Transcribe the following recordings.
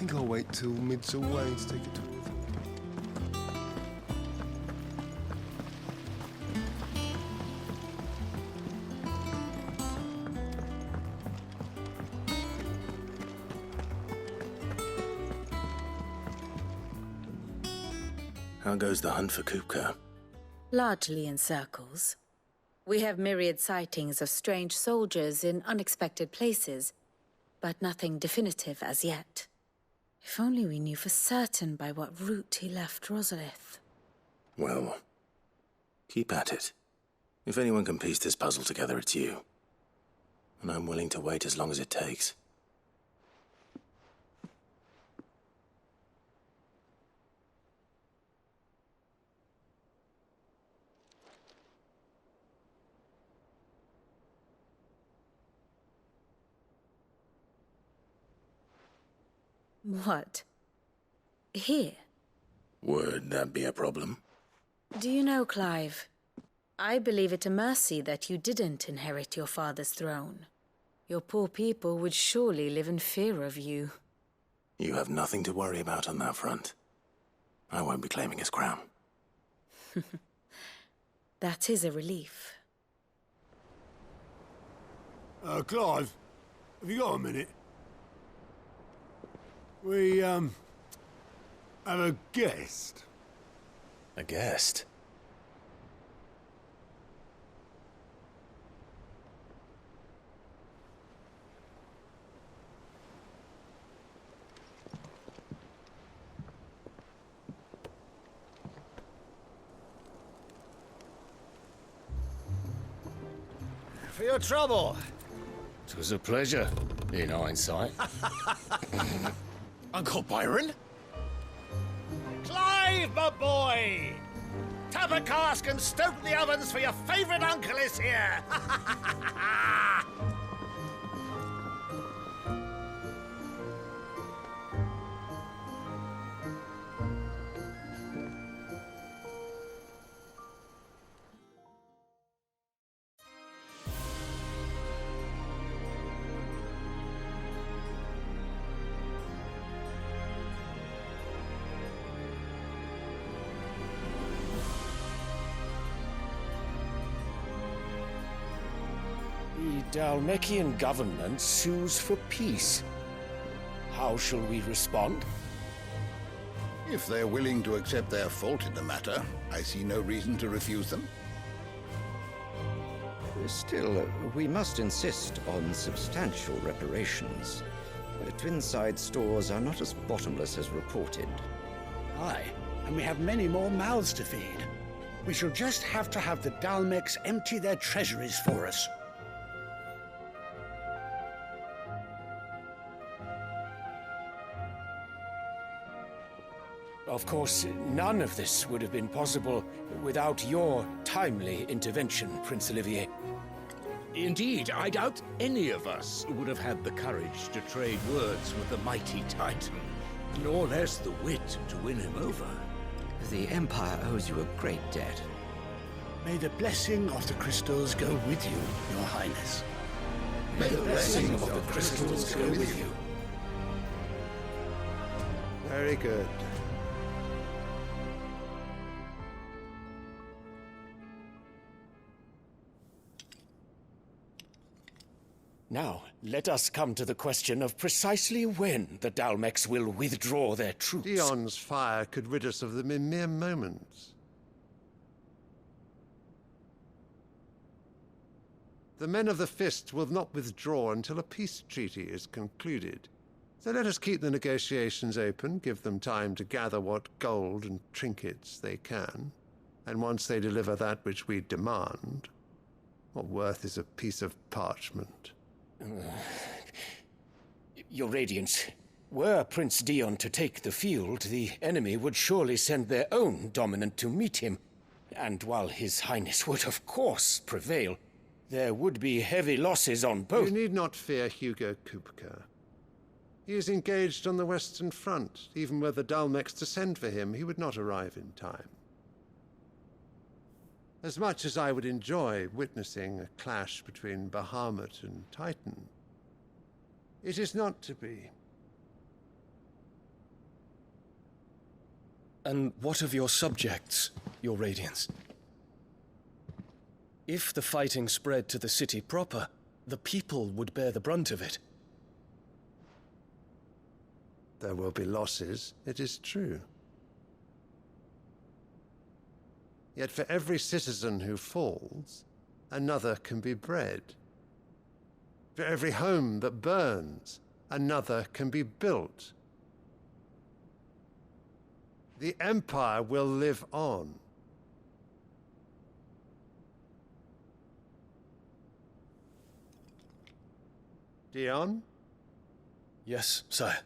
think I'll wait till mid's away to take a tour with him. How goes the hunt for Kupka? Largely in circles. We have myriad sightings of strange soldiers in unexpected places, but nothing definitive as yet. If only we knew for certain by what route he left Rosalith. Well, keep at it. If anyone can piece this puzzle together, it's you. And I'm willing to wait as long as it takes. What? Here? Would that be a problem? Do you know, Clive, I believe it a mercy that you didn't inherit your father's throne. Your poor people would surely live in fear of you. You have nothing to worry about on that front. I won't be claiming his crown. That is a relief. Clive, have you got a minute? We, have a guest. A guest? For your trouble. It was a pleasure, in hindsight. Uncle Byron? Clive, my boy! Tap a cask and stoke the ovens, for your favourite uncle is here! The Dalmekian government sues for peace. How shall we respond? If they're willing to accept their fault in the matter, I see no reason to refuse them. Still, we must insist on substantial reparations. Twinside stores are not as bottomless as reported. Aye, and we have many more mouths to feed. We shall just have to have the Dalmeks empty their treasuries for us. Of course, none of this would have been possible without your timely intervention, Prince Olivier. Indeed, I doubt any of us would have had the courage to trade words with the mighty Titan, nor less the wit to win him over. The Empire owes you a great debt. May the blessing of the crystals go with you, Your Highness. May the blessing of the crystals go with you. Very good. Now, let us come to the question of precisely when the Dalmeks will withdraw their troops. Dion's fire could rid us of them in mere moments. The men of the Fist will not withdraw until a peace treaty is concluded. So let us keep the negotiations open, give them time to gather what gold and trinkets they can. And once they deliver that which we demand, what worth is a piece of parchment? Your Radiance, were Prince Dion to take the field, the enemy would surely send their own dominant to meet him. And while His Highness would of course prevail, there would be heavy losses on both. You need not fear Hugo Kupka. He is engaged on the Western Front. Even were the Dalmeks to send for him, he would not arrive in time. As much as I would enjoy witnessing a clash between Bahamut and Titan, it is not to be. And what of your subjects, your Radiance? If the fighting spread to the city proper, the people would bear the brunt of it. There will be losses, it is true. Yet for every citizen who falls, another can be bred. For every home that burns, another can be built. The Empire will live on. Dion? Yes, sire.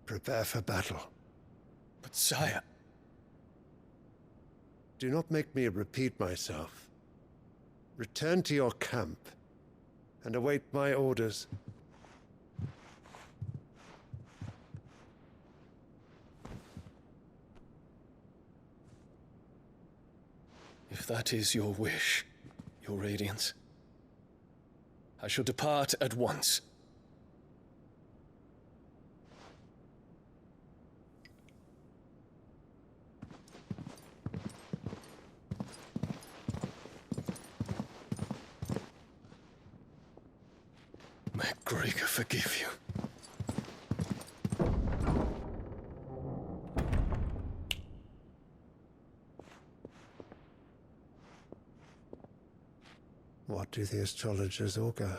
Prepare for battle. But sire... Do not make me repeat myself. Return to your camp and await my orders. If that is your wish, your Radiance, I shall depart at once. May Gregor forgive you. What do the astrologers augur?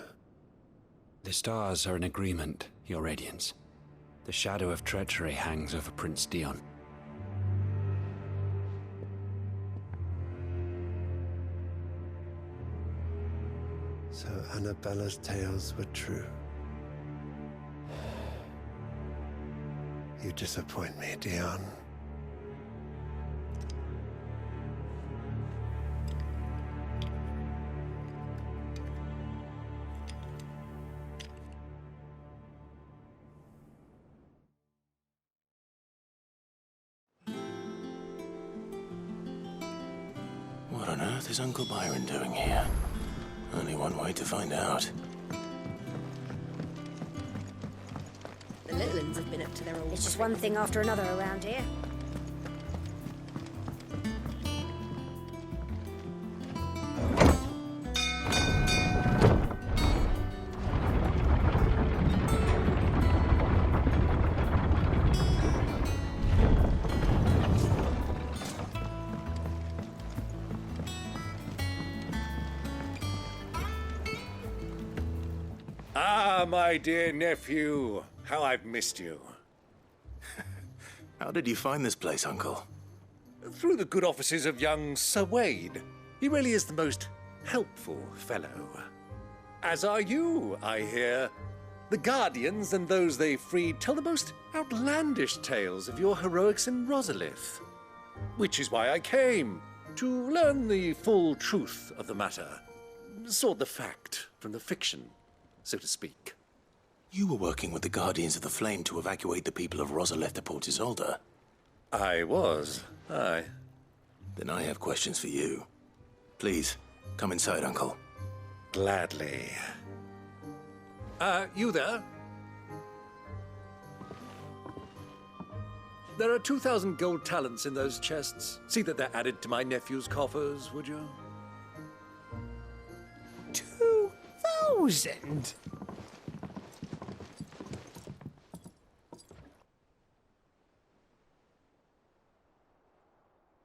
The stars are in agreement, your Radiance. The shadow of treachery hangs over Prince Dion. So Annabella's tales were true. You disappoint me, Dion. What on earth is Uncle Byron doing here? Only one way to find out. The little ones have been up to their old... It's just one thing after another around here. Ah, my dear nephew, how I've missed you. How did you find this place, Uncle? Through the good offices of young Sir Wade. He really is the most helpful fellow. As are you, I hear. The Guardians and those they freed tell the most outlandish tales of your heroics in Rosalith. Which is why I came, to learn the full truth of the matter. Sort the fact from the fiction, so to speak. You were working with the Guardians of the Flame to evacuate the people of Rosalith to Port Isolde. I was, aye. Then I have questions for you. Please, come inside, Uncle. Gladly. You there? There are 2,000 gold talents in those chests. See that they're added to my nephew's coffers, would you? 2,000?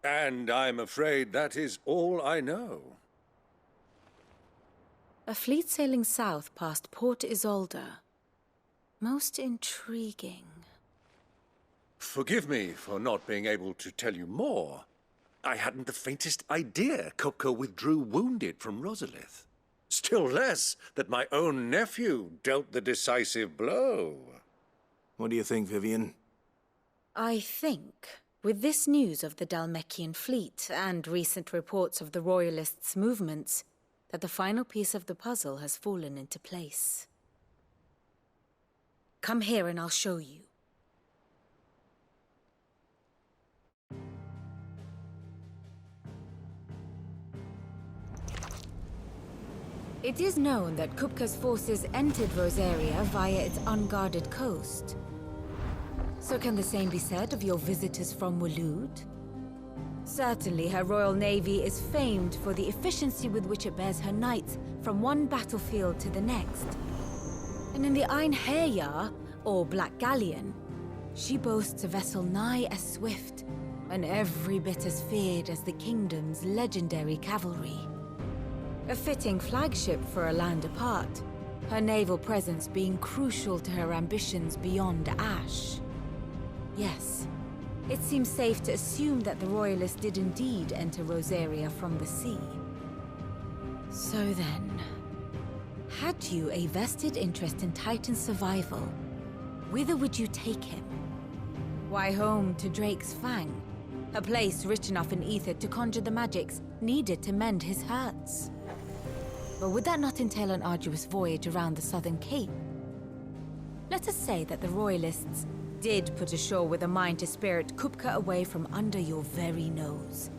And I'm afraid that is all I know. A fleet sailing south past Port Isolde. Most intriguing. Forgive me for not being able to tell you more. I hadn't the faintest idea Kupka withdrew wounded from Rosalith. Still less that my own nephew dealt the decisive blow. What do you think, Vivian? I think, with this news of the Dalmekian fleet and recent reports of the Royalists' movements, that the final piece of the puzzle has fallen into place. Come here and I'll show you. It is known that Kupka's forces entered Rosaria via its unguarded coast. So can the same be said of your visitors from Waloed? Certainly her royal navy is famed for the efficiency with which it bears her knights from one battlefield to the next. And in the Einherjar, or Black Galleon, she boasts a vessel nigh as swift and every bit as feared as the kingdom's legendary cavalry. A fitting flagship for a land apart, her naval presence being crucial to her ambitions beyond Ash. Yes, it seems safe to assume that the Royalists did indeed enter Rosaria from the sea. So then, had you a vested interest in Titan's survival, whither would you take him? Why, home to Drake's Fang, a place rich enough in ether to conjure the magics needed to mend his hurts. But would that not entail an arduous voyage around the southern cape? Let us say that the Royalists did put ashore with a mind to spirit Kupka away from under your very nose.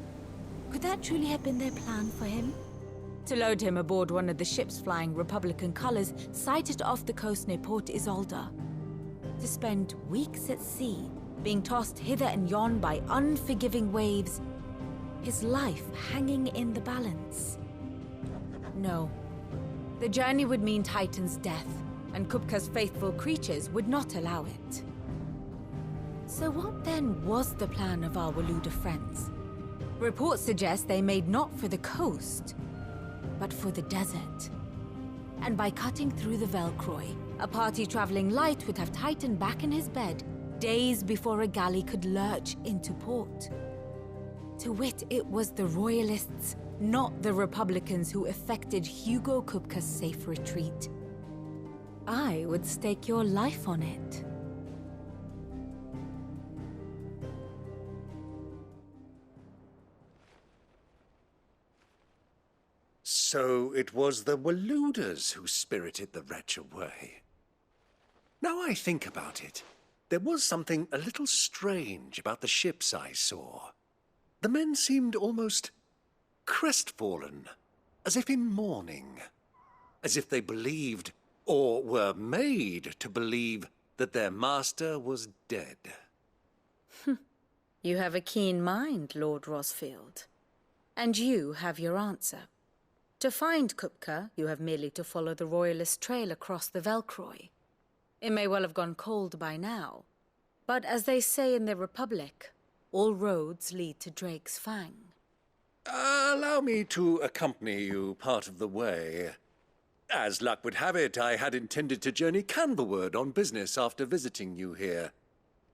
Could that truly have been their plan for him? To load him aboard one of the ships flying Republican colors sighted off the coast near Port Isolde? To spend weeks at sea, being tossed hither and yon by unforgiving waves, his life hanging in the balance? No. The journey would mean Titan's death, and Kupka's faithful creatures would not allow it. So what then was the plan of our Waluda friends? Reports suggest they made not for the coast, but for the desert. And by cutting through the Velcroy, a party traveling light would have Titan back in his bed days before a galley could lurch into port. To wit, it was the Royalists, not the Republicans, who effected Hugo Kupka's safe retreat. I would stake your life on it. So it was the Waludas who spirited the wretch away. Now I think about it, there was something a little strange about the ships I saw. The men seemed almost crestfallen, as if in mourning, as if they believed, or were made to believe, that their master was dead. You have a keen mind, Lord Rosfield. And you have your answer. To find Kupka, you have merely to follow the Royalist trail across the Velcroy. It may well have gone cold by now, but as they say in the Republic, all roads lead to Drake's Fang. Allow me to accompany you part of the way. As luck would have it, I had intended to journey Canberward on business after visiting you here.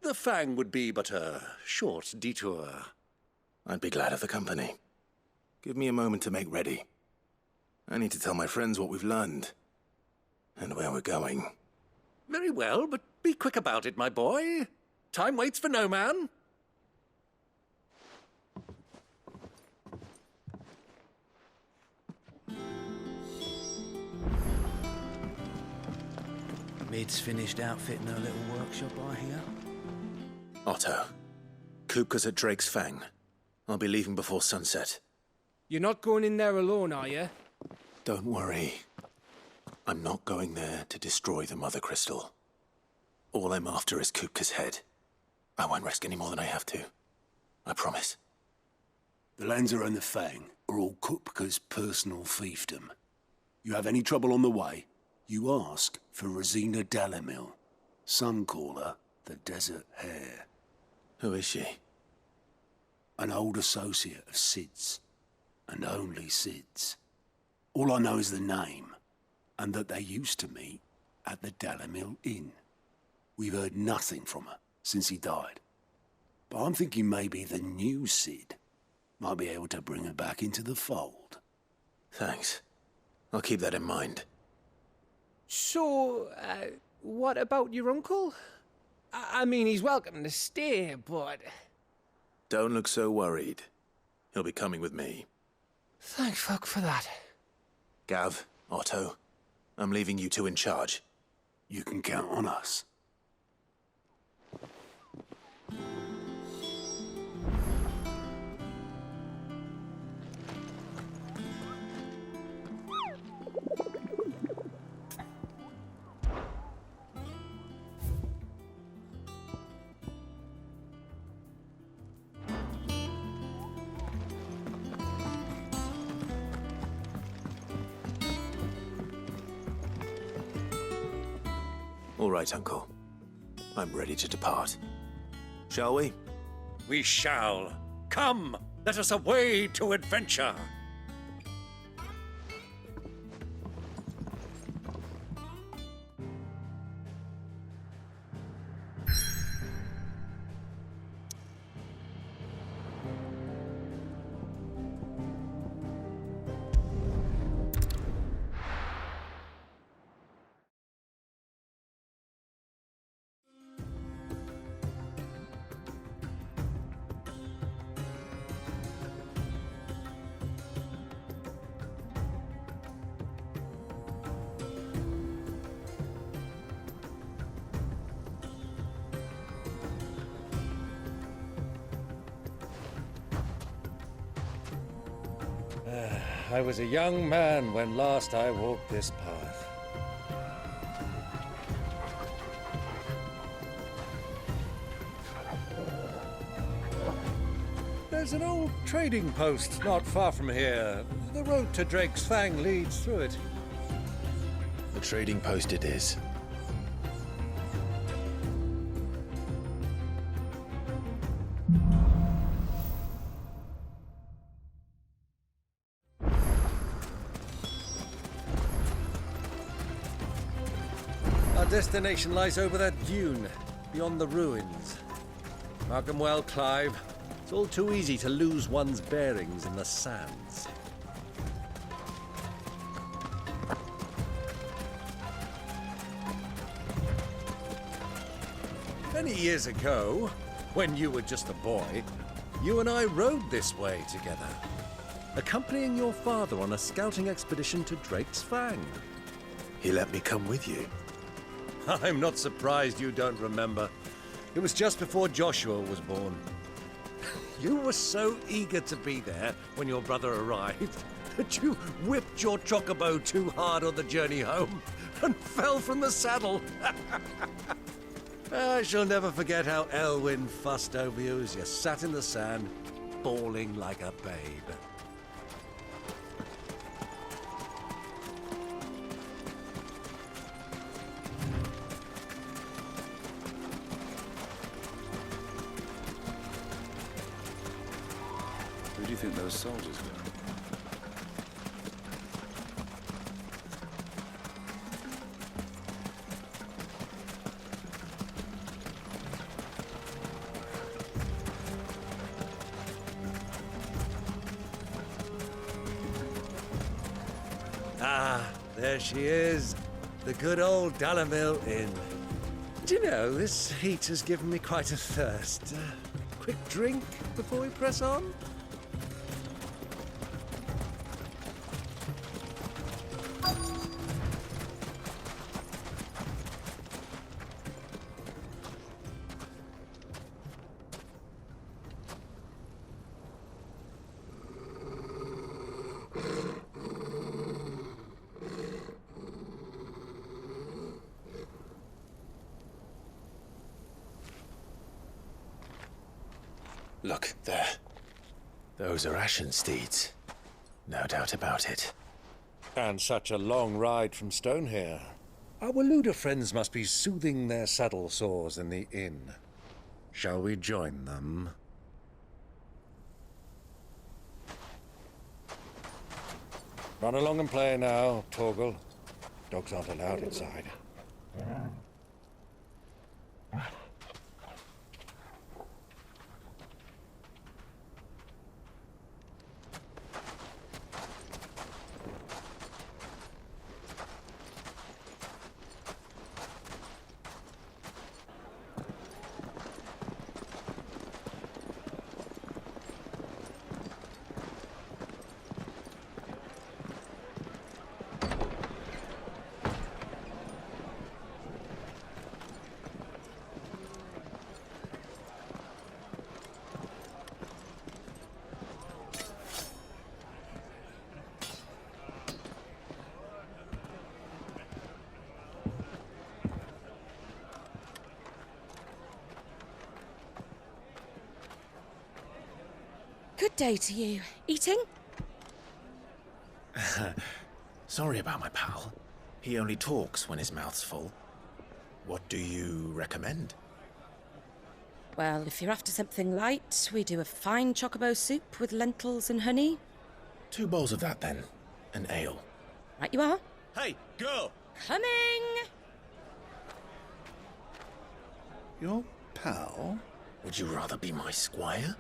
The Fang would be but a short detour. I'd be glad of the company. Give me a moment to make ready. I need to tell my friends what we've learned, and where we're going. Very well, but be quick about it, my boy. Time waits for no man. Mid's finished outfitting her little workshop, I hear. Otto, Kupka's at Drake's Fang. I'll be leaving before sunset. You're not going in there alone, are you? Don't worry. I'm not going there to destroy the Mother Crystal. All I'm after is Kupka's head. I won't risk any more than I have to. I promise. The Lanza and the Fang are all Kupka's personal fiefdom. You have any trouble on the way, you ask for Rosina Dalamil. Some call her the Desert Hare. Who is she? An old associate of Sid's, and only Sid's. All I know is the name, and that they used to meet at the Dalamil Inn. We've heard nothing from her since he died. But I'm thinking maybe the new Cid might be able to bring her back into the fold. Thanks. I'll keep that in mind. So, what about your uncle? I mean, he's welcome to stay, but... Don't look so worried. He'll be coming with me. Thank fuck for that. Gav, Otto, I'm leaving you two in charge. You can count on us. All right, Uncle. I'm ready to depart. Shall we? We shall. Come, let us away to adventure. I was a young man when last I walked this path. There's an old trading post not far from here. The road to Drake's Fang leads through it. The trading post it is. Our destination lies over that dune, beyond the ruins. Mark 'em well, Clive. It's all too easy to lose one's bearings in the sands. Many years ago, when you were just a boy, you and I rode this way together, accompanying your father on a scouting expedition to Drake's Fang. He let me come with you. I'm not surprised you don't remember. It was just before Joshua was born. You were so eager to be there when your brother arrived that you whipped your chocobo too hard on the journey home and fell from the saddle. I shall never forget how Elwyn fussed over you as you sat in the sand, bawling like a babe. Who do you think those soldiers were? Ah, there she is. The good old Dalamil Inn. Do you know, this heat has given me quite a thirst. Quick drink before we press on? Look, there. Those are Ashen steeds. No doubt about it. And such a long ride from Stonehair. Our Waluda friends must be soothing their saddle sores in the inn. Shall we join them? Run along and play now, Torgal. Dogs aren't allowed inside. Good day to you. Eating? Sorry about my pal. He only talks when his mouth's full. What do you recommend? Well, if you're after something light, we do a fine chocobo soup with lentils and honey. 2 bowls of that, then. An ale. Right you are. Hey, girl! Coming! Your pal? Would you rather be my squire?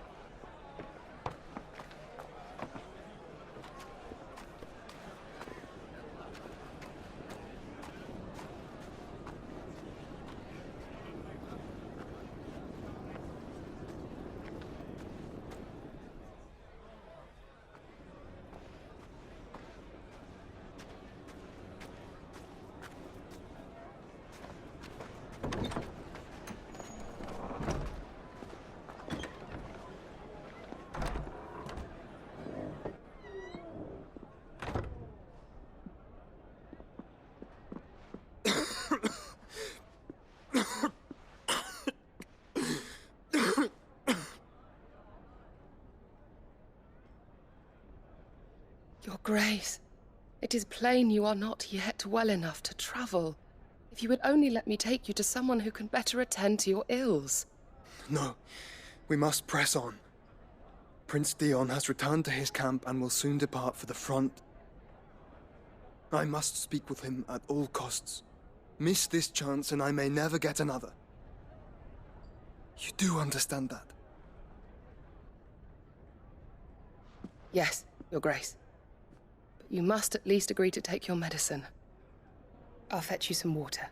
Your Grace, it is plain you are not yet well enough to travel. If you would only let me take you to someone who can better attend to your ills. No, we must press on. Prince Dion has returned to his camp and will soon depart for the front. I must speak with him at all costs. Miss this chance and I may never get another. You do understand that? Yes, Your Grace. But you must at least agree to take your medicine. I'll fetch you some water.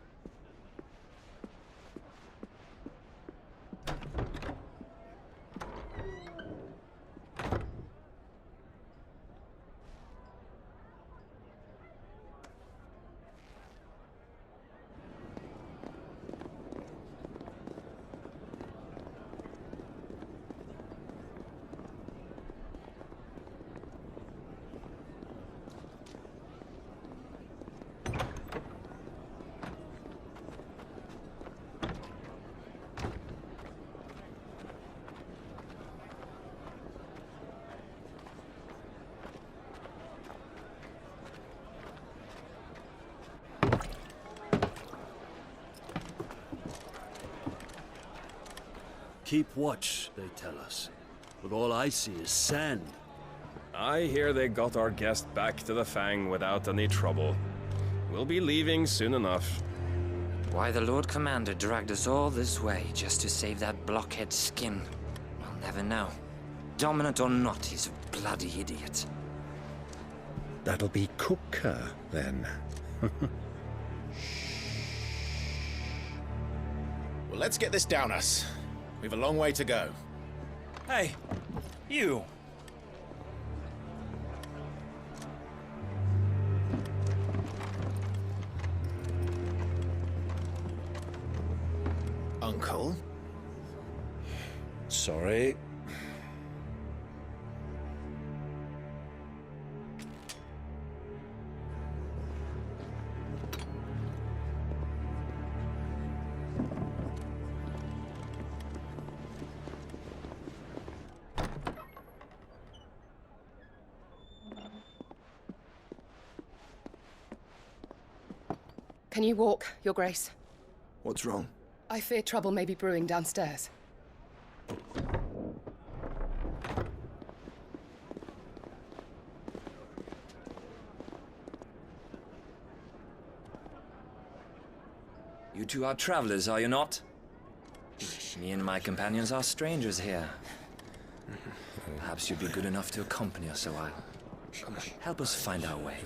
Keep watch, they tell us. But all I see is sand. I hear they got our guest back to the Fang without any trouble. We'll be leaving soon enough. Why the Lord Commander dragged us all this way just to save that blockhead skin, we'll never know. Dominant or not, he's a bloody idiot. That'll be Cooker, then. Well, let's get this down us. We've a long way to go. Hey, you! Uncle? Sorry. Can you walk, Your Grace? What's wrong? I fear trouble may be brewing downstairs. You two are travelers, are you not? Me and my companions are strangers here. Perhaps you'd be good enough to accompany us a while. Help us find our way.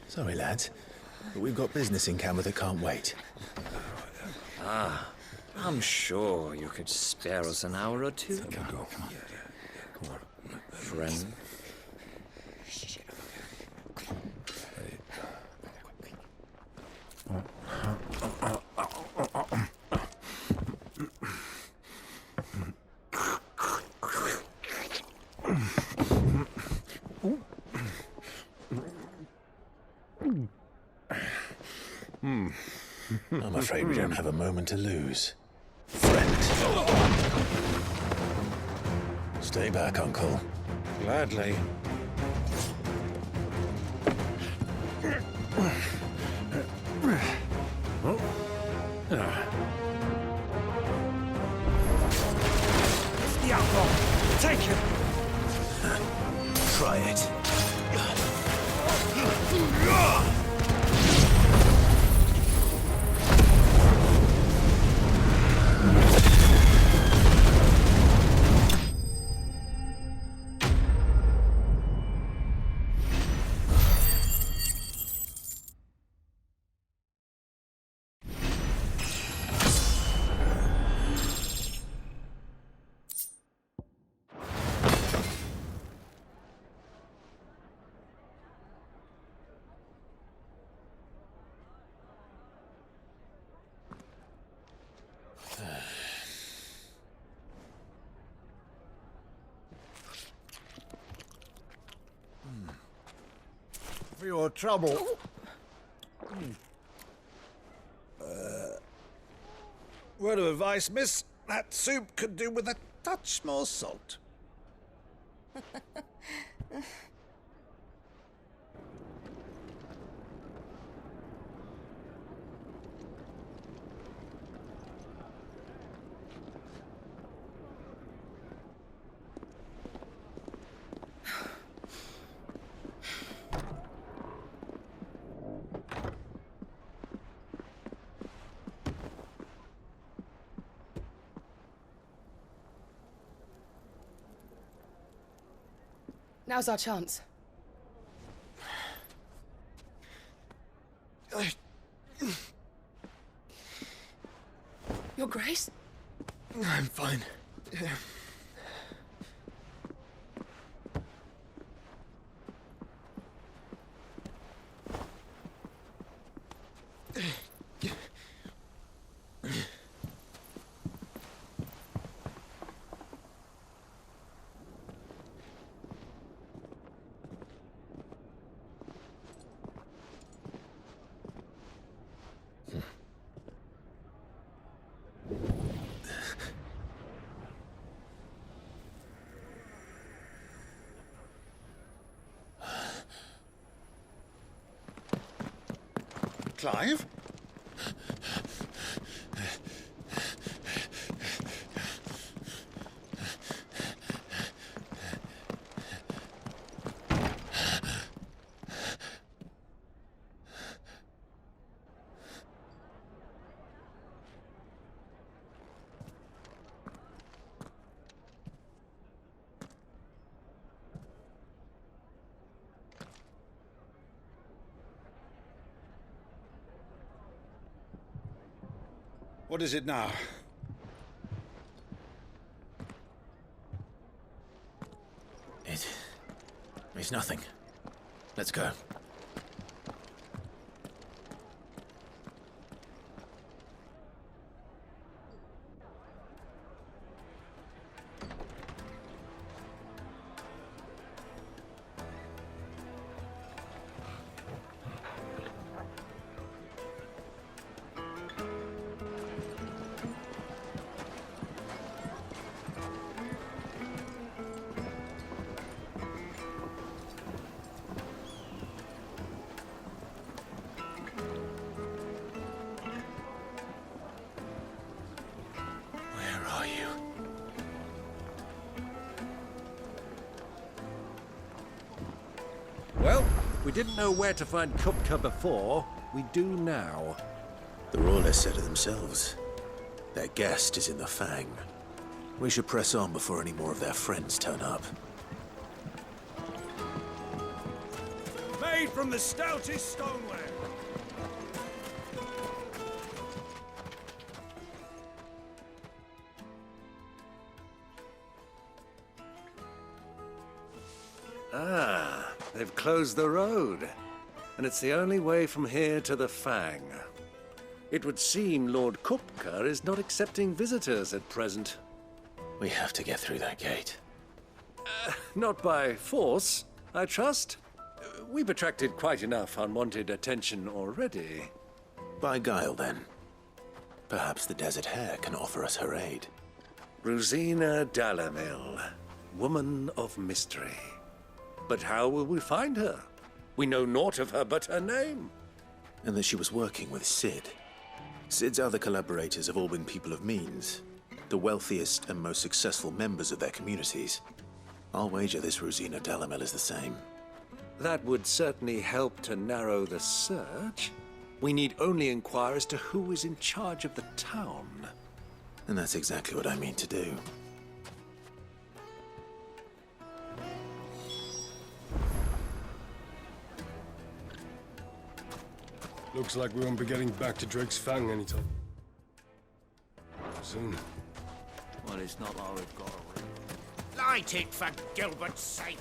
Sorry, lads, but we've got business in camera that can't wait. Ah, I'm sure you could spare us an hour or two. Come on. Friend. I'm afraid we don't have a moment to lose. Friend. Stay back, Uncle. Gladly. It's the outlaw! Take him! Try it. For your trouble. Word of advice, miss. That soup could do with a touch more salt. Now's our chance. Your Grace? I'm fine. Clive? What is it now? It's nothing. Let's go. Well, we didn't know where to find Kupka before. We do now. The Royalists said it themselves. Their guest is in the Fang. We should press on before any more of their friends turn up. Made from the stoutest stoneware. Ah, they've closed the road. And it's the only way from here to the Fang. It would seem Lord Kupka is not accepting visitors at present. We have to get through that gate. Not by force, I trust. We've attracted quite enough unwanted attention already. By guile, then. Perhaps the Desert Hare can offer us her aid. Rosina Dalamil. woman of mystery. But how will we find her? We know naught of her but her name. And that she was working with Sid. Sid's other collaborators have all been people of means, the wealthiest and most successful members of their communities. I'll wager this Rosina Dalamel is the same. That would certainly help to narrow the search. We need only inquire as to who is in charge of the town. And that's exactly what I mean to do. Looks like we won't be getting back to Drake's Fang anytime soon. Well, it's not like we've got a... Light it, for Gilbert's sake!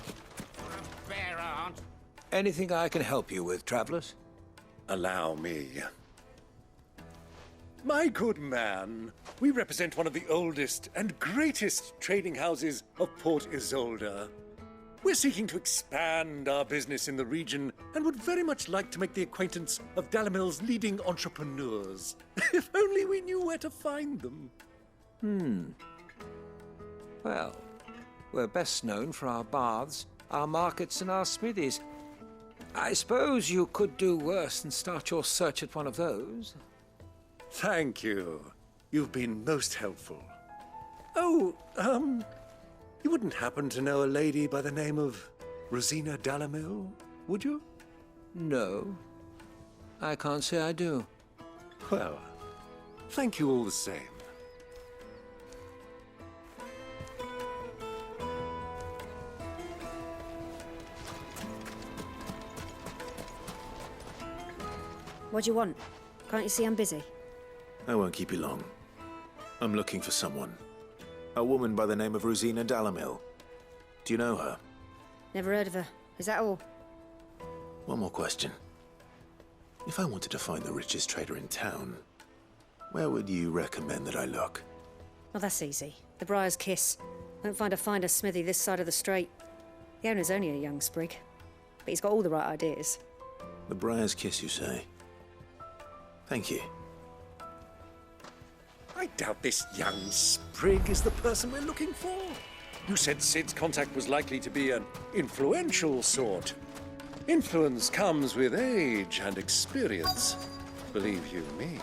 For a fair aunt! Anything I can help you with, travelers? Allow me. My good man, we represent one of the oldest and greatest trading houses of Port Isolde. We're seeking to expand our business in the region and would very much like to make the acquaintance of Dalamel's leading entrepreneurs. If only we knew where to find them. Well, we're best known for our baths, our markets, and our smithies. I suppose you could do worse than start your search at one of those. Thank you. You've been most helpful. Oh, you wouldn't happen to know a lady by the name of Rosina Dalamel, would you? No. I can't say I do. Well, thank you all the same. What do you want? Can't you see I'm busy? I won't keep you long. I'm looking for someone. A woman by the name of Rosina Dalamel. Do you know her? Never heard of her. Is that all? One more question. If I wanted to find the richest trader in town, where would you recommend that I look? Well, that's easy. The Briar's Kiss. Won't find a finer smithy this side of the strait. The owner's only a young sprig, but he's got all the right ideas. The Briar's Kiss, you say? Thank you. I doubt this young sprig is the person we're looking for. You said Sid's contact was likely to be an influential sort. Influence comes with age and experience, believe you me.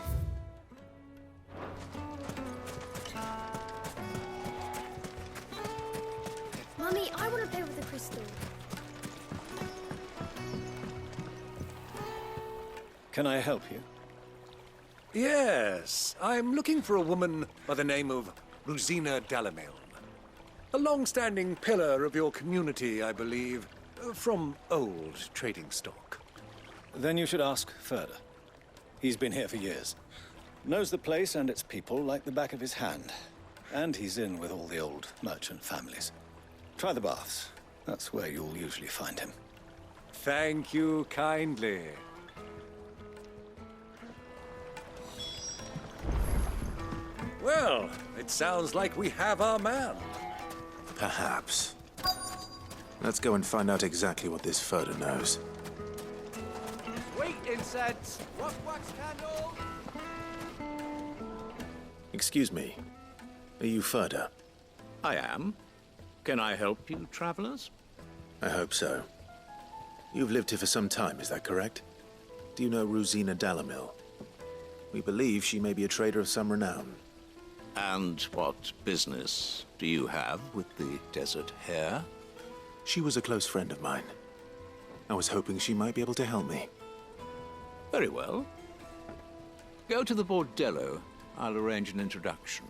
Mummy, I want to play with the crystal. Can I help you? Yes, I'm looking for a woman by the name of Rosina Dalamel. A long-standing pillar of your community, I believe, from old trading stock. Then you should ask Ferda. He's been here for years. Knows the place and its people like the back of his hand. And he's in with all the old merchant families. Try the baths. That's where you'll usually find him. Thank you kindly. Well, it sounds like we have our man. Perhaps. Let's go and find out exactly what this Ferda knows. Sweet incense! Wax candle! Excuse me. Are you Ferda? I am. Can I help you, travelers? I hope so. You've lived here for some time, is that correct? Do you know Rosina Dalamel? We believe she may be a trader of some renown. And what business do you have with the desert hare? She was a close friend of mine. I was hoping she might be able to help me. Very well. Go to the bordello. I'll arrange an introduction.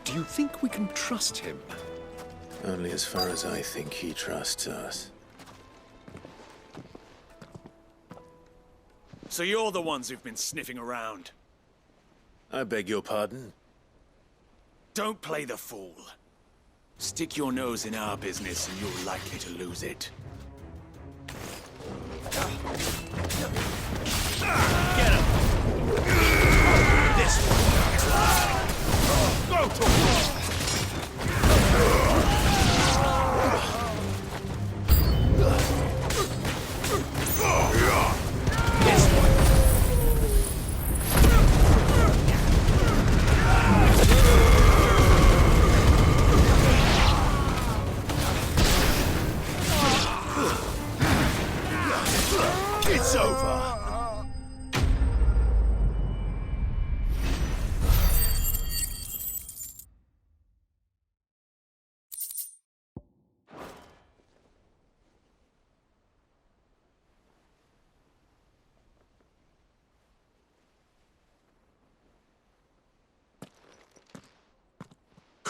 Do you think we can trust him? Only as far as I think he trusts us. So you're the ones who've been sniffing around? I beg your pardon? Don't play the fool. Stick your nose in our business and you're likely to lose it. Get him! This one! Go to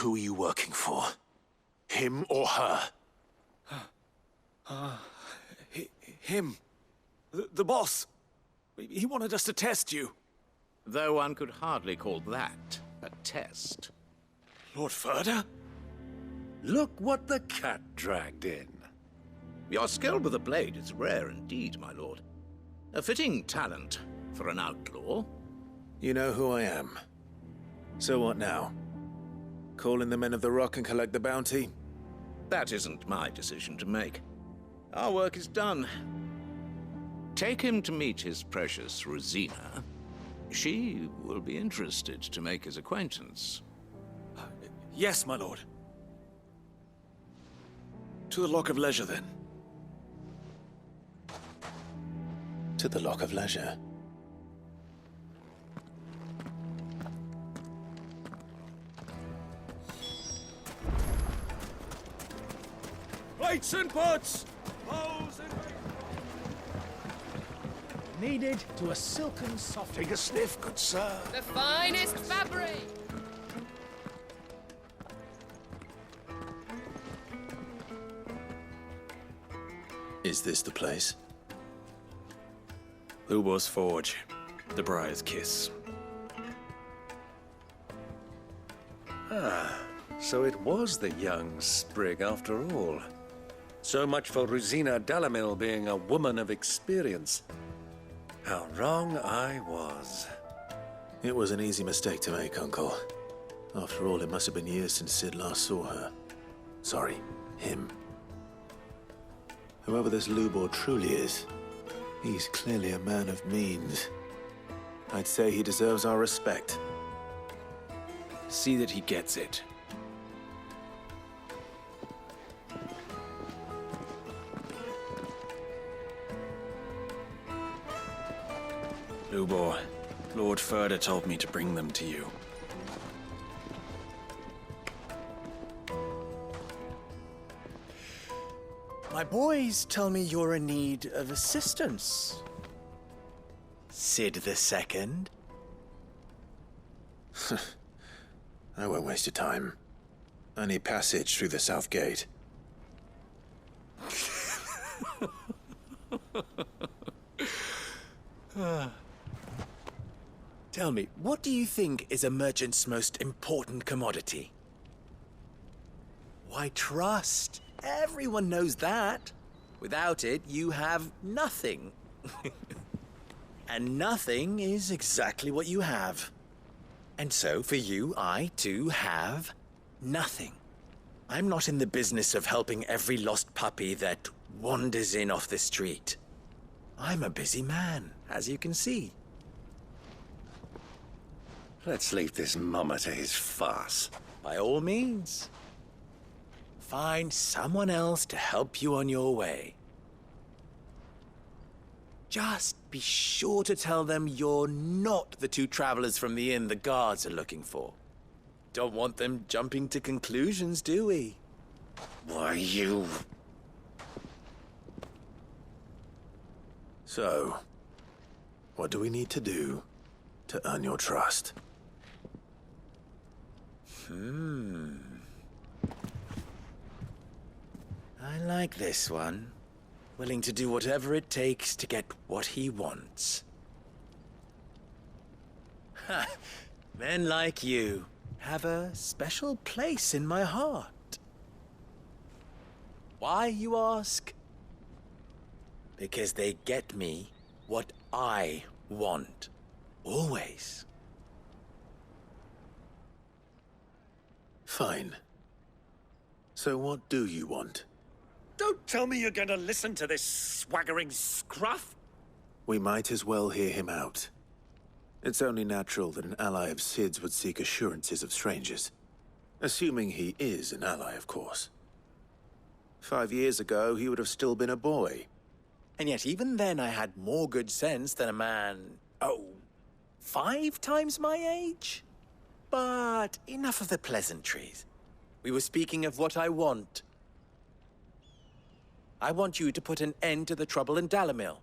Who are you working for? Him or her? Him. The boss. He wanted us to test you. Though one could hardly call that a test. Lord Ferda? Look what the cat dragged in. Your skill with the blade is rare indeed, my lord. A fitting talent for an outlaw. You know who I am. So what now? Call in the Men of the Rock and collect the bounty? That isn't my decision to make. Our work is done. Take him to meet his precious Rosina. She will be interested to make his acquaintance. Yes, my lord. To the Lock of Leisure, then. To the Lock of Leisure. Plates and pots! Bows and... Needed to a silken soft. Take a sniff, good sir. The finest fabric! Is this the place? Lubor's Forge. The Briar's Kiss. Ah, so it was the young sprig after all. So much for Rosina Dalamil being a woman of experience. How wrong I was. It was an easy mistake to make, Uncle. After all, it must have been years since Sid last saw her. Sorry, him. Whoever this Lubor truly is, he's clearly a man of means. I'd say he deserves our respect. See that he gets it. Lubor, Lord Ferda told me to bring them to you. My boys tell me you're in need of assistance. Sid the Second? I won't waste your time. I need passage through the south gate. Tell me, what do you think is a merchant's most important commodity? Why, trust. Everyone knows that. Without it, you have nothing. And nothing is exactly what you have. And so, for you, I, too, have nothing. I'm not in the business of helping every lost puppy that wanders in off the street. I'm a busy man, as you can see. Let's leave this mummer to his farce. By all means. Find someone else to help you on your way. Just be sure to tell them you're not the two travelers from the inn the guards are looking for. Don't want them jumping to conclusions, do we? Why, you... So, what do we need to do to earn your trust? I like this one. Willing to do whatever it takes to get what he wants. Ha! Men like you have a special place in my heart. Why, you ask? Because they get me what I want. Always. Fine. So what do you want? Don't tell me you're going to listen to this swaggering scruff! We might as well hear him out. It's only natural that an ally of Sid's would seek assurances of strangers. Assuming he is an ally, of course. 5 years ago, he would have still been a boy. And yet even then I had more good sense than a man, 5 times my age? But enough of the pleasantries. We were speaking of what I want. I want you to put an end to the trouble in Dalamil.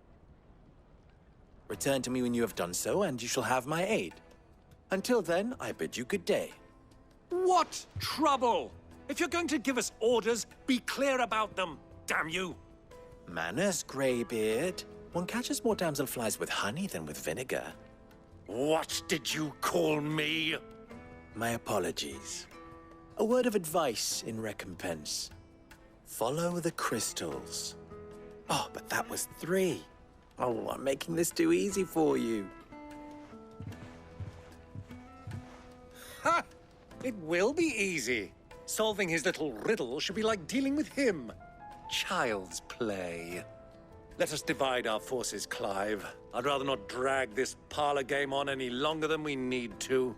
Return to me when you have done so, and you shall have my aid. Until then, I bid you good day. What trouble? If you're going to give us orders, be clear about them, damn you! Manners, Greybeard. One catches more damselflies with honey than with vinegar. What did you call me? My apologies. A word of advice in recompense. Follow the crystals. Oh, but that was 3. Oh, I'm making this too easy for you. Ha! It will be easy. Solving his little riddle should be like dealing with him. Child's play. Let us divide our forces, Clive. I'd rather not drag this parlor game on any longer than we need to.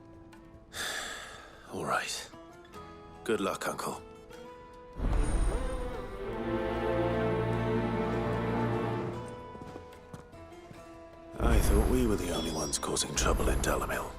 All right. Good luck, Uncle. I thought we were the only ones causing trouble in Delamil.